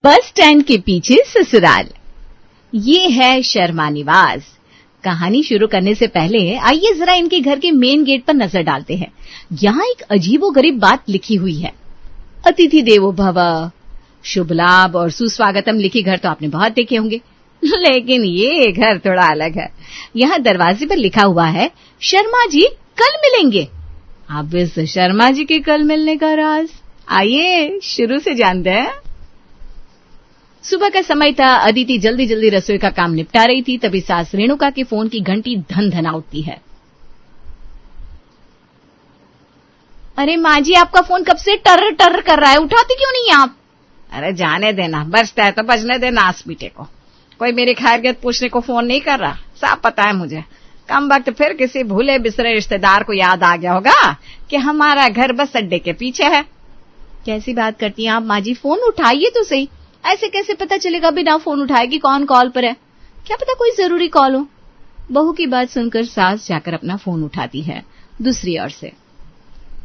Bus stand के पीछे ससुराल। ये है शर्मा निवास। कहानी शुरू करने से पहले आइए जरा इनके घर के मेन गेट पर नजर डालते हैं। यहाँ एक अजीबोगरीब बात लिखी हुई है। अतिथि देवो भव, शुभ लाभ और सुस्वागतम लिखी घर तो आपने बहुत देखे होंगे, लेकिन ये घर थोड़ा अलग है। यहाँ दरवाजे पर लिखा हुआ है, शर्मा जी कल मिलेंगे। अब इस शर्मा जी के कल मिलने का राज आइए शुरू से जानते हैं। सुबह का समय था। अदिति जल्दी जल्दी रसोई का काम निपटा रही थी, तभी सास रेणुका के फोन की घंटी धन धना उठती है। अरे माँ जी, आपका फोन कब से टर टर कर रहा है, उठाती क्यों नहीं आप? अरे जाने देना, बजता है तो बजने देना। आस पीटे को कोई मेरी खैरियत पूछने को फोन नहीं कर रहा, साफ पता है मुझे। कम वक्त फिर किसी भूले बिसरे रिश्तेदार को याद आ गया होगा कि हमारा घर बस अड्डे के पीछे है। कैसी बात करती हैं आप माँ जी, फोन उठाइए तो सही। ऐसे कैसे पता चलेगा बिना फोन उठाए कि कौन कॉल पर है? क्या पता कोई जरूरी कॉल हो। बहू की बात सुनकर सास जाकर अपना फोन उठाती है। दूसरी ओर से,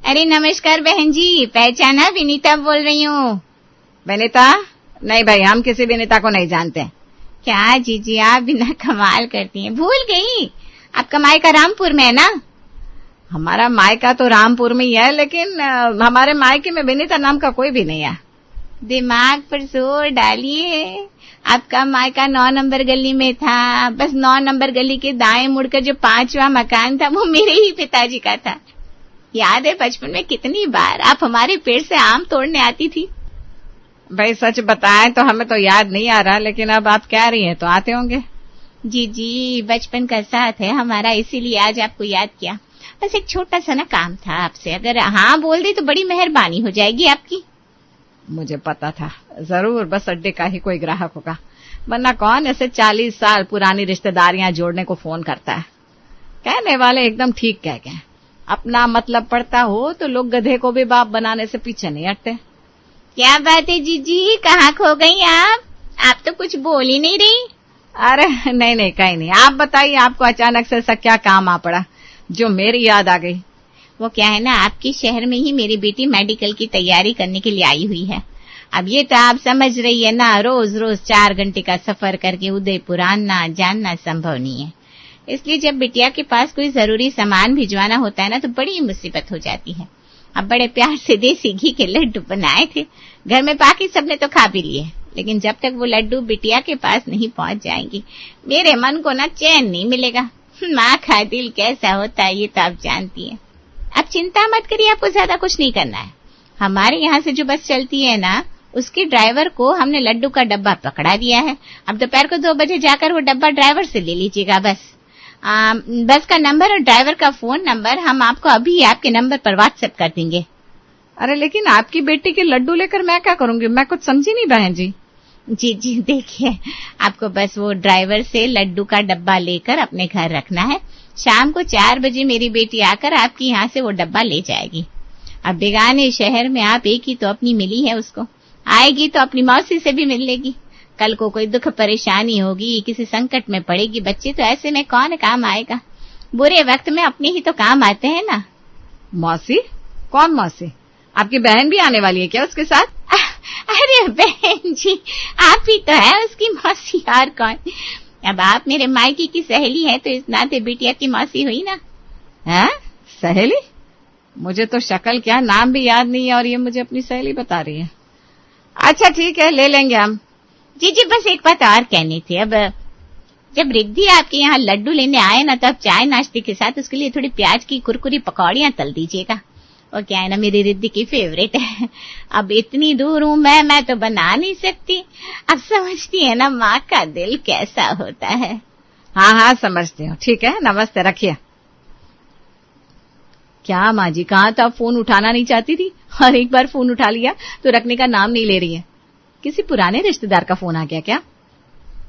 अरे नमस्कार बहन जी, पहचाना? विनीता बोल रही हूँ। विनीता? नहीं भाई, हम किसी विनीता को नहीं जानते। क्या जीजी, आप बिना कमाल करती हैं, भूल गई? आपका मायका रामपुर में है ना? हमारा मायका तो रामपुर में ही है, लेकिन हमारे मायके में विनीता नाम का कोई भी नहीं है। दिमाग पर जोर डालिए। आपका मायका 9 नंबर गली में था। बस 9 नंबर गली के दाएं मुड़कर जो 5वां मकान था वो मेरे ही पिताजी का था। याद है बचपन में कितनी बार आप हमारे पेड़ से आम तोड़ने आती थी? भाई सच बताएं तो हमें तो याद नहीं आ रहा, लेकिन अब आप कह रही हैं तो आते होंगे। जी, बचपन का साथ है हमारा, इसीलिए आज आपको याद किया। बस एक छोटा सा ना काम था आपसे, अगर हाँ बोल दे तो बड़ी मेहरबानी हो जाएगी आपकी। मुझे पता था जरूर बस अड्डे का ही कोई ग्राहक होगा, वरना कौन ऐसे 40 साल पुरानी रिश्तेदारियां जोड़ने को फोन करता है। कहने वाले एकदम ठीक कह गए, अपना मतलब पड़ता हो तो लोग गधे को भी बाप बनाने से पीछे नहीं हटते। क्या बात है जीजी, कहाँ खो गई आप तो कुछ बोल ही नहीं रही। अरे नहीं कहीं नहीं, आप बताइए, आपको अचानक से ऐसा क्या काम आ पड़ा जो मेरी याद आ गई? वो क्या है ना, आपके शहर में ही मेरी बेटी मेडिकल की तैयारी करने के लिए आई हुई है। अब ये तो आप समझ रही है ना, रोज रोज 4 घंटे का सफर करके उदयपुर आना जानना संभव नहीं है। इसलिए जब बिटिया के पास कोई जरूरी सामान भिजवाना होता है ना तो बड़ी मुसीबत हो जाती है। अब बड़े प्यार से देसी घी के लड्डू बनाए थे घर में, बाकी सबने तो खा भी लिए, लेकिन जब तक वो लड्डू बिटिया के पास नहीं पहुंच जाएंगी मेरे मन को ना चैन नहीं मिलेगा। माँ का दिल कैसा होता है ये तो आप जानती है। अब चिंता मत करिए, आपको ज्यादा कुछ नहीं करना है। हमारे यहाँ से जो बस चलती है ना, उसके ड्राइवर को हमने लड्डू का डब्बा पकड़ा दिया है। अब दोपहर को 2 बजे जाकर वो डब्बा ड्राइवर से ले लीजिएगा। बस का नंबर और ड्राइवर का फोन नंबर हम आपको अभी आपके नंबर पर व्हाट्सएप कर देंगे। अरे लेकिन आपकी बेटी के लड्डू लेकर मैं क्या करूंगी? मैं कुछ समझी नहीं बहन जी। जी देखिए, आपको बस वो ड्राइवर से लड्डू का डब्बा लेकर अपने घर रखना है। शाम को 4 बजे मेरी बेटी आकर आपकी यहाँ से वो डब्बा ले जाएगी। अब बेगाने शहर में आप एक ही तो अपनी मिली है, उसको आएगी तो अपनी मौसी से भी मिल लेगी। कल को कोई दुख परेशानी होगी, किसी संकट में पड़ेगी बच्चे, तो ऐसे में कौन काम आएगा? बुरे वक्त में अपने ही तो काम आते हैं ना। मौसी? कौन मौसी? आपकी बहन भी आने वाली है क्या उसके साथ? अरे बहन जी, आप ही तो है उसकी मौसी, और कौन? अब आप मेरे मायके की सहेली है तो इस नाते बिटिया की मौसी हुई ना। हैं? सहेली? मुझे तो शक्ल क्या नाम भी याद नहीं है और ये मुझे अपनी सहेली बता रही है। अच्छा ठीक है, ले लेंगे हम। जी बस एक बात और कहनी थी। अब जब रिद्धि आपके यहाँ लड्डू लेने आए ना, तब चाय नाश्ते के साथ उसके लिए थोड़ी प्याज की कुरकुरी पकौड़ियां तल दीजिएगा। वो क्या है ना, मेरी रिद्धि की फेवरेट है। अब इतनी दूर हूँ मैं तो बना नहीं सकती। अब समझती है ना माँ का दिल कैसा होता है। हाँ समझती हूँ। ठीक है, नमस्ते, रखिए। क्या माँ जी, कहाँ तो आप फोन उठाना नहीं चाहती थी और एक बार फोन उठा लिया तो रखने का नाम नहीं ले रही है। किसी पुराने रिश्तेदार का फोन आ गया क्या?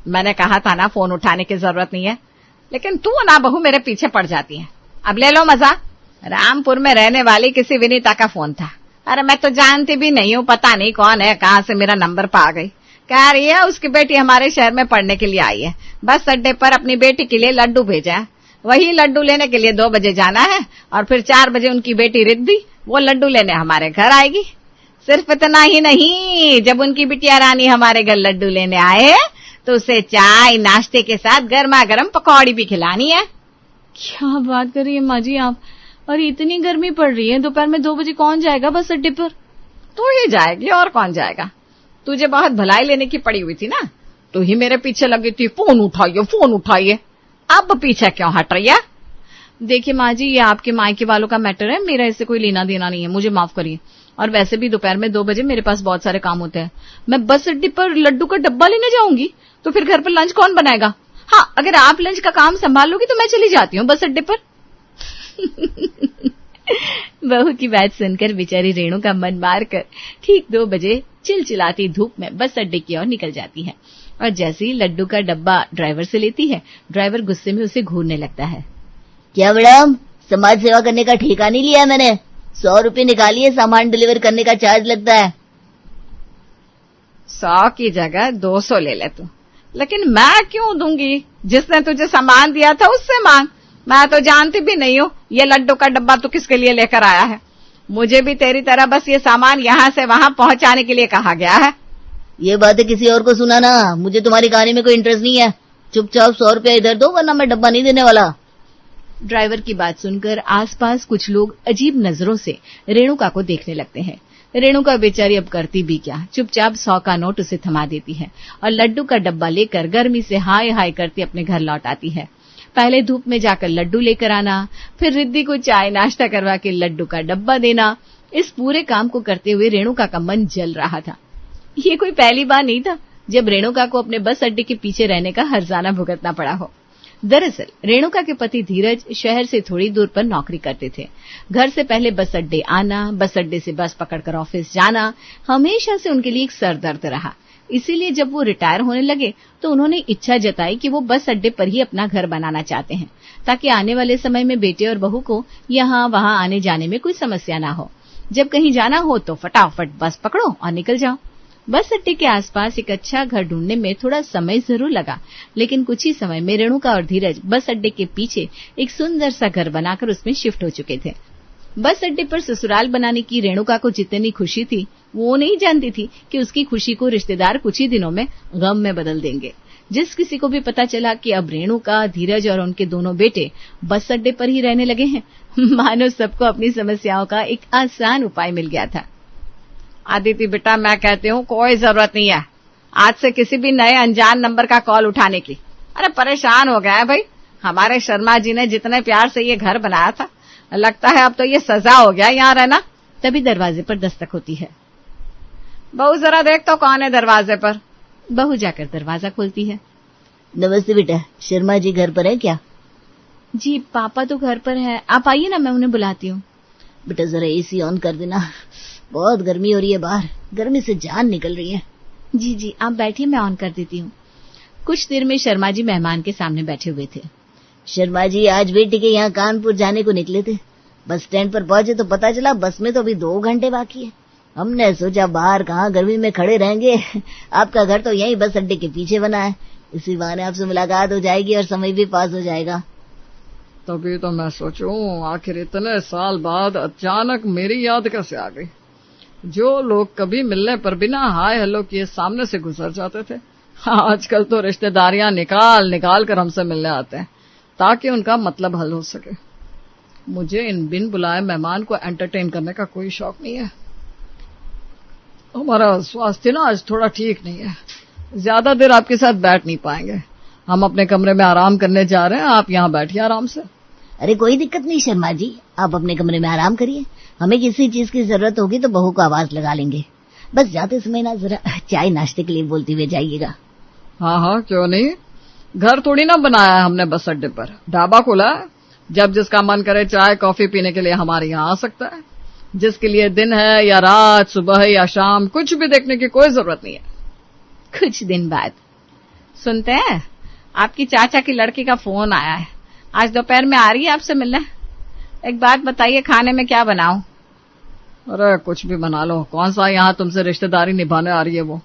मैंने कहा था ना फोन उठाने की जरूरत नहीं है, लेकिन तू ना बहू मेरे पीछे पड़ जाती है। अब ले लो मजा। रामपुर में रहने वाली किसी विनीता का फोन था। अरे मैं तो जानती भी नहीं हूँ, पता नहीं कौन है, कहाँ से मेरा नंबर पा गई। कह रही है उसकी बेटी हमारे शहर में पढ़ने के लिए आई है, बस अड्डे पर अपनी बेटी के लिए लड्डू भेजा है। वही लड्डू लेने के लिए 2 बजे जाना है और फिर 4 बजे उनकी बेटी रिद्धि वो लड्डू लेने हमारे घर आएगी। सिर्फ इतना ही नहीं, जब उनकी बिटिया रानी हमारे घर लड्डू लेने आए तो उसे चाय नाश्ते के साथ गर्मा गर्म पकौड़ी भी खिलानी है। क्या बात कर रही है माँ जी आप? और इतनी गर्मी पड़ रही है, दोपहर में 2 बजे कौन जाएगा बस अड्डे पर? तू ही जाएगी और कौन जाएगा? तुझे बहुत भलाई लेने की पड़ी हुई थी ना, तू ही मेरे पीछे लगी थी, फोन उठाइए। अब पीछे क्यों हट रही है? देखिए माँ जी, ये आपके मायके वालों का मैटर है, मेरा इससे कोई लेना देना नहीं है, मुझे माफ करिए। और वैसे भी दोपहर में 2 बजे मेरे पास बहुत सारे काम होते हैं। मैं बस अड्डे पर लड्डू का डब्बा लेने जाऊंगी तो फिर घर पर लंच कौन बनाएगा? हाँ, अगर आप लंच का काम संभाल लोगी तो मैं चली जाती हूँ बस अड्डे पर। बहू की बात सुनकर बेचारी रेणु का मन मारकर ठीक 2 बजे चिलचिलाती धूप में बस अड्डे की ओर निकल जाती है। और जैसे ही लड्डू का डब्बा ड्राइवर से लेती है, ड्राइवर गुस्से में उसे घूरने लगता है। क्या मैडम, समाज सेवा करने का ठेका नहीं लिया मैंने? 100 रुपए निकालिए, सामान डिलीवर करने का चार्ज लगता है। 100 की जगह 200 ले ले तू, लेकिन मैं क्यों दूंगी? जिसने तुझे सामान दिया था उससे मांग। मैं तो जानती भी नहीं हूँ ये लड्डू का डब्बा तू किसके लिए लेकर आया है। मुझे भी तेरी तरह बस ये सामान यहाँ से वहां पहुंचाने के लिए कहा गया है। ये बातें किसी और को सुनाना, मुझे तुम्हारी कहानी में कोई इंटरेस्ट नहीं है। चुपचाप 100 रुपया इधर दो, वरना मैं डब्बा नहीं देने वाला। ड्राइवर की बात सुनकर आसपास कुछ लोग अजीब नजरों से रेणुका को देखने लगते हैं। रेणुका बेचारी अब करती भी क्या, चुपचाप 100 का नोट उसे थमा देती है और लड्डू का डब्बा लेकर गर्मी से हाय हाय करती अपने घर लौट आती है। पहले धूप में जाकर लड्डू लेकर आना, फिर रिद्धि को चाय नाश्ता करवा के लड्डू का डब्बा देना, इस पूरे काम को करते हुए रेणुका का मन जल रहा था। ये कोई पहली बार नहीं था जब रेणुका को अपने बस अड्डे के पीछे रहने का हर्जाना भुगतना पड़ा हो। दरअसल रेणुका के पति धीरज शहर से थोड़ी दूर पर नौकरी करते थे। घर से पहले बस अड्डे आना, बस अड्डे से बस पकड़कर ऑफिस जाना हमेशा से उनके लिए एक सरदर्द रहा। इसीलिए जब वो रिटायर होने लगे तो उन्होंने इच्छा जताई कि वो बस अड्डे पर ही अपना घर बनाना चाहते हैं, ताकि आने वाले समय में बेटे और बहू को यहाँ वहाँ आने जाने में कोई समस्या ना हो। जब कहीं जाना हो तो फटाफट बस पकड़ो और निकल जाओ। बस अड्डे के आसपास एक अच्छा घर ढूंढने में थोड़ा समय जरूर लगा, लेकिन कुछ ही समय में रेणुका और धीरज बस अड्डे के पीछे एक सुंदर सा घर बनाकर उसमें शिफ्ट हो चुके थे। बस अड्डे पर ससुराल बनाने की रेणुका को जितनी खुशी थी, वो नहीं जानती थी कि उसकी खुशी को रिश्तेदार कुछ ही दिनों में गम में बदल देंगे। जिस किसी को भी पता चला कि अब रेणुका, धीरज और उनके दोनों बेटे बस अड्डे पर ही रहने लगे हैं, मानो सबको अपनी समस्याओं का एक आसान उपाय मिल गया था। आदिति बेटा, मैं कहती हूँ कोई जरूरत नहीं है आज से किसी भी नए अनजान नंबर का कॉल उठाने की। अरे परेशान हो गया है भाई, हमारे शर्मा जी ने जितने प्यार से ये घर बनाया था, लगता है अब तो ये सजा हो गया यहाँ रहना। तभी दरवाजे पर दस्तक होती है। बहू जरा देख तो कौन है दरवाजे पर। बहू जाकर दरवाजा खोलती है। नमस्ते बेटा, शर्मा जी घर पर है क्या? जी पापा तो घर पर है, आप आइए ना, मैं उन्हें बुलाती हूँ। बेटा जरा एसी ऑन कर देना, बहुत गर्मी हो रही है बाहर, गर्मी से जान निकल रही है। जी जी आप बैठिए, मैं ऑन कर देती हूँ। कुछ देर में शर्मा जी मेहमान के सामने बैठे हुए थे। शर्मा जी आज बेटी के यहाँ कानपुर जाने को निकले थे। बस स्टैंड पर पहुंचे तो पता चला बस में तो अभी 2 घंटे बाकी है। हमने सोचा बाहर कहाँ गर्मी में खड़े रहेंगे, आपका घर तो यही बस अड्डे के पीछे बना है, इसी बहाने आपसे मुलाकात हो जाएगी और समय भी पास हो जाएगा। तभी तो मैं सोचूं आखिर इतने साल बाद अचानक मेरी याद कैसे आ गई। जो लोग कभी मिलने पर बिना हाय हेलो किए सामने से गुजर जाते थे, आजकल तो रिश्तेदारियां निकाल निकाल कर हमसे मिलने आते हैं ताकि उनका मतलब हल हो सके। मुझे इन बिन बुलाए मेहमान को एंटरटेन करने का कोई शौक नहीं है। हमारा स्वास्थ्य ना आज थोड़ा ठीक नहीं है, ज्यादा देर आपके साथ बैठ नहीं पाएंगे। हम अपने कमरे में आराम करने जा रहे हैं, आप यहाँ बैठिए आराम से। अरे कोई दिक्कत नहीं शर्मा जी, आप अपने कमरे में आराम करिए। हमें किसी चीज की जरूरत होगी तो बहू को आवाज लगा लेंगे। बस जाते समय ना जरा चाय नाश्ते के लिए बोलते हुए जाइएगा। हाँ हाँ क्यों नहीं, घर थोड़ी ना बनाया है हमने बस अड्डे पर, ढाबा खोला है। जब जिसका मन करे चाय कॉफी पीने के लिए हमारे यहाँ आ सकता है। जिसके लिए दिन है या रात, सुबह या शाम, कुछ भी देखने की कोई जरूरत नहीं है। कुछ दिन बाद सुनते हैं आपकी चाचा की लड़की का फोन आया है, आज दोपहर में आ रही है आपसे मिलने। एक बात बताइए, खाने में क्या बनाऊं? अरे कुछ भी बना लो, कौन सा यहाँ तुमसे रिश्तेदारी निभाने आ रही है वो।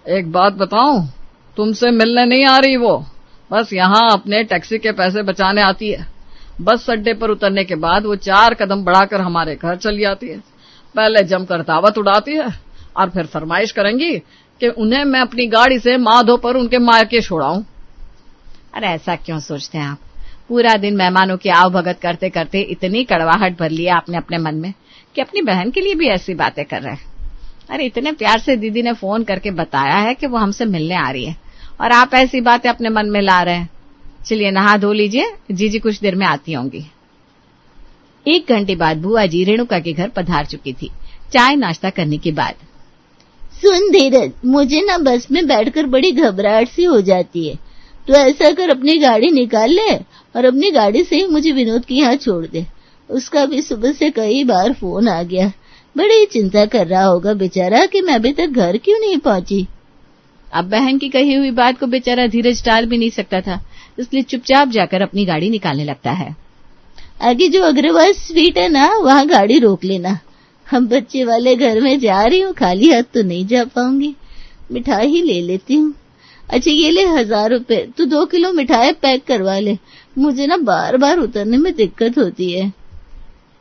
एक बात बताऊं, तुमसे मिलने नहीं आ रही वो, बस यहाँ अपने टैक्सी के पैसे बचाने आती है। बस अड्डे पर उतरने के बाद वो 4 कदम बढ़ाकर हमारे घर चली आती है पहले जमकर दावत उड़ाती है और फिर फरमाइश करेंगी कि उन्हें मैं अपनी गाड़ी से माधोपुर उनके मायके छोड़ाऊं। अरे ऐसा क्यों सोचते हैं आप? पूरा दिन मेहमानों की आवभगत करते करते इतनी कड़वाहट भर लिया आपने अपने मन में कि अपनी बहन के लिए भी ऐसी बातें कर रहे हैं। अरे इतने प्यार से दीदी ने फोन करके बताया है कि वो हमसे मिलने आ रही है और आप ऐसी बातें अपने मन में ला रहे हैं। चलिए नहा धो लीजिए, जीजी कुछ देर में आती होंगी। 1 घंटे बाद बुआ जी रेणुका के घर पधार चुकी थी, चाय नाश्ता करने के बाद। सुन धीरज, मुझे ना बस में बैठकर बड़ी घबराहट सी हो जाती है, तो ऐसा कर अपनी गाड़ी निकाल ले और अपनी गाड़ी से ही मुझे विनोद के यहाँ छोड़ दे। उसका भी सुबह से कई बार फोन आ गया, बड़ी चिंता कर रहा होगा बेचारा कि मैं अभी तक घर क्यों नहीं पहुंची। अब बहन की कही हुई बात को बेचारा धीरज टाल भी नहीं सकता था, इसलिए चुपचाप जाकर अपनी गाड़ी निकालने लगता है। आगे जो अग्रवाल स्वीट है ना, वहाँ गाड़ी रोक लेना। हम बच्चे वाले घर में जा रही हूँ, खाली हाथ तो नहीं जा पाऊंगी, मिठाई ही ले लेती हूँ। अच्छा ये ले 1000 रुपए, तू 2 किलो मिठाई पैक करवा ले, मुझे ना बार बार उतरने में दिक्कत होती है।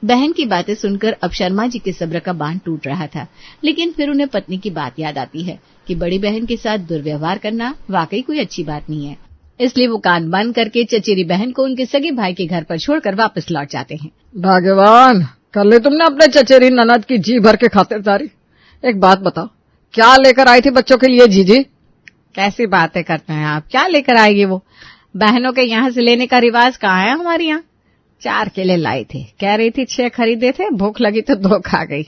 बहन की बातें सुनकर अब शर्मा जी के सब्र का बांध टूट रहा था, लेकिन फिर उन्हें पत्नी की बात याद आती है कि बड़ी बहन के साथ दुर्व्यवहार करना वाकई कोई अच्छी बात नहीं है। इसलिए वो कान बंद करके चचेरी बहन को उनके सगे भाई के घर पर छोड़कर वापस लौट जाते हैं। भगवान, कर ले तुमने अपने चचेरी ननद की जी भर के खातिरदारी। एक बात बताओ, क्या लेकर आई थी बच्चों के लिए जीजी? कैसी बातें करते हैं आप? क्या लेकर आएगी वो? बहनों के यहाँ से लेने का रिवाज कहाँ है हमारे यहाँ? 4 केले लाई थी, कह रही थी 6 खरीदे थे, भूख लगी तो 2 खा गई।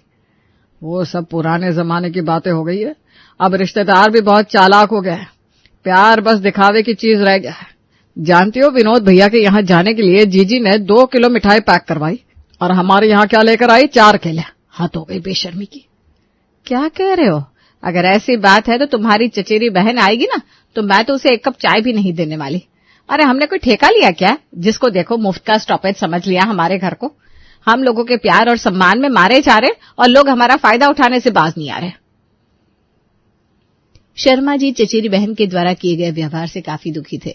वो सब पुराने जमाने की बातें हो गई है। अब रिश्तेदार भी बहुत चालाक हो गए हैं, प्यार बस दिखावे की चीज रह गया है। जानती हो, विनोद भैया के यहाँ जाने के लिए जीजी ने 2 किलो मिठाई पैक करवाई और हमारे यहाँ क्या लेकर आई? 4 केले। हद हो गई बेशर्मी की। क्या कह रहे हो? अगर ऐसी बात है तो तुम्हारी चचेरी बहन आएगी ना, तो मैं तो उसे 1 कप चाय भी नहीं देने वाली। अरे हमने कोई ठेका लिया क्या? जिसको देखो मुफ्त का स्टॉपेज समझ लिया हमारे घर को। हम लोगों के प्यार और सम्मान में मारे जा रहे और लोग हमारा फायदा उठाने से बाज नहीं आ रहे। शर्मा जी चचेरी बहन के द्वारा किए गए व्यवहार से काफी दुखी थे।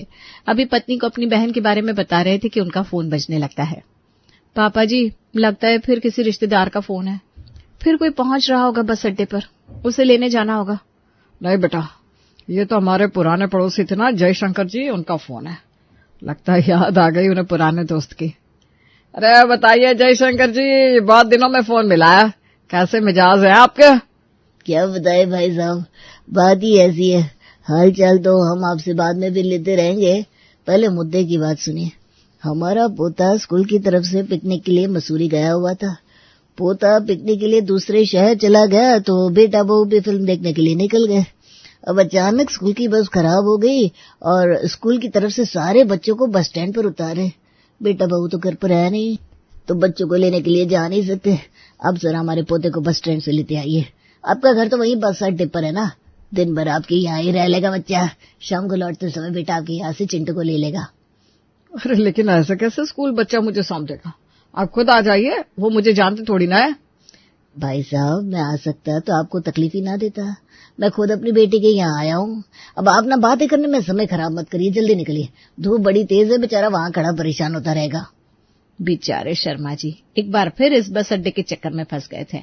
अभी पत्नी को अपनी बहन के बारे में बता रहे थे कि उनका फोन बजने लगता है। पापा जी, लगता है फिर किसी रिश्तेदार का फोन है, फिर कोई पहुंच रहा होगा बस अड्डे पर, उसे लेने जाना होगा। नहीं बेटा, ये तो हमारे पुराने पड़ोसी थे ना, जयशंकर जी, उनका फोन है। लगता है याद आ गई उन्हें पुराने दोस्त की। अरे बताइए जयशंकर जी, बहुत दिनों में फोन मिला है, कैसे मिजाज है आपके? क्या बताए भाई साहब, बात ही ऐसी है। हाल चाल तो हम आपसे बाद में भी लेते रहेंगे, पहले मुद्दे की बात सुनिए। हमारा पोता स्कूल की तरफ से पिकनिक के लिए मसूरी गया हुआ था। पोता पिकनिक के लिए दूसरे शहर चला गया तो बेटा बहू भी फिल्म देखने के लिए निकल गए। अब अचानक स्कूल की बस खराब हो गई और स्कूल की तरफ से सारे बच्चों को बस स्टैंड पर उतारे। बेटा बहू तो घर पर है नहीं, तो बच्चों को लेने के लिए जा नहीं सकते। अब जरा हमारे पोते को बस स्टैंड से लेते आइए। आपका घर तो वहीं बस अड्डे पर है ना, दिन भर आपके यहाँ ही रह लेगा बच्चा। शाम को लौटते समय बेटा आपके यहाँ से चिंटू को ले लेगा। अरे लेकिन ऐसे कैसे स्कूल बच्चा मुझे सौंप देगा? आप खुद आ जाइए, वो मुझे जानते थोड़ी ना है। भाई साहब, मैं आ सकता तो आपको तकलीफ ही ना देता। मैं खुद अपनी बेटी के यहाँ आया हूँ। अब आप ना बातें करने में समय खराब मत करिए, जल्दी निकलिए। धूप बड़ी तेज है, बेचारा वहाँ खड़ा परेशान होता रहेगा। बेचारे शर्मा जी एक बार फिर इस बस अड्डे के चक्कर में फंस गए थे।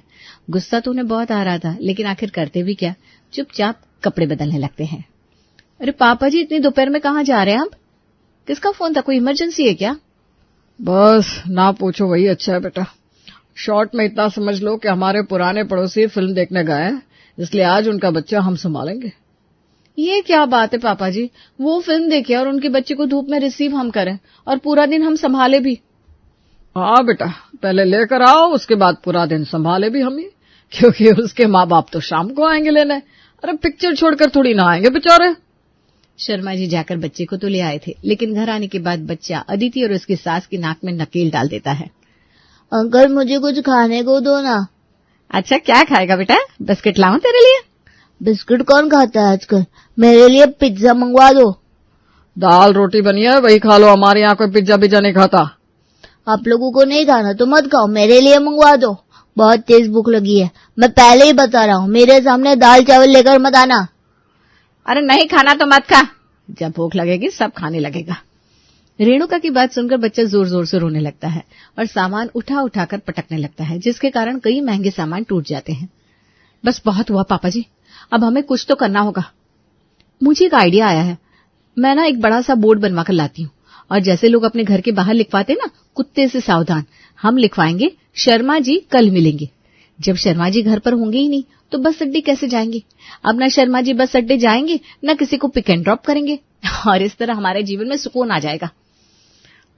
गुस्सा तो उन्हें बहुत आ रहा था, लेकिन आखिर करते भी क्या, चुपचाप कपड़े बदलने लगते हैं। अरे पापा जी, इतनी दोपहर में कहाँ जा रहे हैं आप? किसका फोन था? कोई इमरजेंसी है क्या? बस ना पूछो, वही अच्छा है बेटा। शॉर्ट में इतना समझ लो कि हमारे पुराने पड़ोसी फिल्म देखने गए हैं, इसलिए आज उनका बच्चा हम संभालेंगे। ये क्या बात है पापा जी, वो फिल्म देखे और उनके बच्चे को धूप में रिसीव हम करें और पूरा दिन हम संभाले भी? हाँ बेटा, पहले लेकर आओ, उसके बाद पूरा दिन संभाले भी हम ही, क्योंकि उसके माँ बाप तो शाम को आएंगे लेने। अरे पिक्चर छोड़कर थोड़ी ना आएंगे बेचारे। शर्मा जी जाकर बच्चे को तो ले आए थे, लेकिन घर आने के बाद बच्चा अदिति और उसकी सास की नाक में नकेल डाल देता है। अंकल मुझे कुछ खाने को दो ना। अच्छा क्या खाएगा बेटा? बिस्किट लाऊं तेरे लिए? बिस्किट कौन खाता है आजकल? मेरे लिए पिज्जा मंगवा दो। दाल रोटी बनी है, वही खा लो, हमारे यहाँ कोई पिज्जा पिज्जा नहीं खाता। आप लोगों को नहीं खाना तो मत खाओ, मेरे लिए मंगवा दो। बहुत तेज भूख लगी है, मैं पहले ही बता रहा हूँ, मेरे सामने दाल चावल लेकर मत आना। अरे नहीं खाना तो मत खा, जब भूख लगेगी सब खाने लगेगा। रेणुका की बात सुनकर बच्चा जोर जोर से रोने लगता है और सामान उठा उठाकर पटकने लगता है, जिसके कारण कई महंगे सामान टूट जाते हैं। बस बहुत हुआ पापा जी, अब हमें कुछ तो करना होगा। मुझे एक आइडिया आया है। मैं ना एक बड़ा सा बोर्ड बनवा कर लाती हूँ, और जैसे लोग अपने घर के बाहर लिखवाते ना, कुत्ते से सावधान, हम लिखवाएंगे शर्मा जी कल मिलेंगे। जब शर्मा जी घर पर होंगे ही नहीं तो बस अड्डे कैसे जाएंगे? अब ना शर्मा जी बस अड्डे जाएंगे, न किसी को पिक एंड ड्रॉप करेंगे, और इस तरह हमारे जीवन में सुकून आ जाएगा।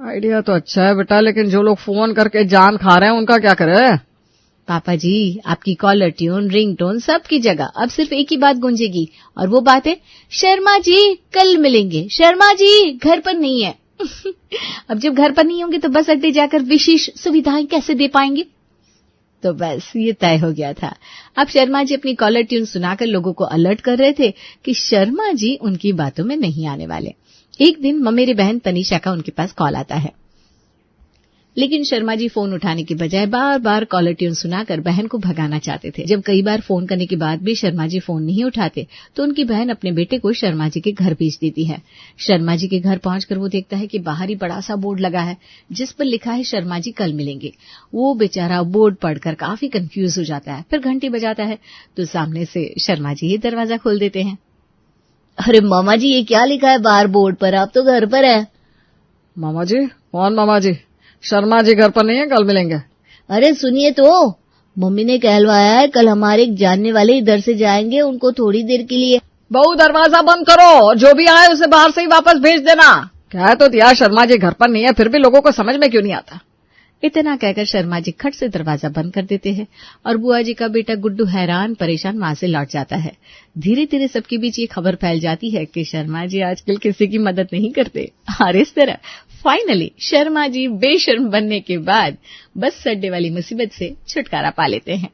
आइडिया तो अच्छा है बेटा, लेकिन जो लोग फोन करके जान खा रहे हैं उनका क्या करे? पापा जी, आपकी कॉलर ट्यून, रिंगटोन सबकी जगह अब सिर्फ एक ही बात गूंजेगी, और वो बात है शर्मा जी कल मिलेंगे, शर्मा जी घर पर नहीं है। अब जब घर पर नहीं होंगे तो बस अड्डे जाकर विशेष सुविधाएं कैसे दे पाएंगे? तो बस ये तय हो गया था। अब शर्मा जी अपनी कॉलर ट्यून सुनाकर लोगों को अलर्ट कर रहे थे कि शर्मा जी उनकी बातों में नहीं आने वाले। एक दिन मेरी बहन तनीषा का उनके पास कॉल आता है, लेकिन शर्मा जी फोन उठाने की बजाय बार बार कॉलर ट्यून सुनाकर बहन को भगाना चाहते थे। जब कई बार फोन करने के बाद भी शर्मा जी फोन नहीं उठाते तो उनकी बहन अपने बेटे को शर्मा जी के घर भेज देती है। शर्मा जी के घर पहुंचकर वो देखता है कि बाहर ही बड़ा सा बोर्ड लगा है जिस पर लिखा है शर्मा जी कल मिलेंगे। वो बेचारा बोर्ड पढ़कर काफी कंफ्यूज हो जाता है। फिर घंटी बजाता है तो सामने से शर्मा जी ही दरवाजा खोल देते हैं। अरे मामा जी, ये क्या लिखा है बाहर बोर्ड पर? आप तो घर पर है। मामा जी? कौन मामा जी? शर्मा जी घर पर नहीं है, कल मिलेंगे। अरे सुनिए तो, मम्मी ने कहलवाया है कल हमारे एक जानने वाले इधर से जाएंगे, उनको थोड़ी देर के लिए। बहू दरवाजा बंद करो, और जो भी आए उसे बाहर से ही वापस भेज देना। कह तो दिया शर्मा जी घर पर नहीं है, फिर भी लोगों को समझ में क्यों नहीं आता? इतना कहकर शर्मा जी खट से दरवाजा बंद कर देते हैं और बुआ जी का बेटा गुड्डू हैरान परेशान वहां से लौट जाता है। धीरे धीरे सबके बीच ये खबर फैल जाती है कि शर्मा जी आजकल किसी की मदद नहीं करते, और इस तरह फाइनली शर्मा जी बेशर्म बनने के बाद बस अड्डे वाली मुसीबत से छुटकारा पा लेते हैं।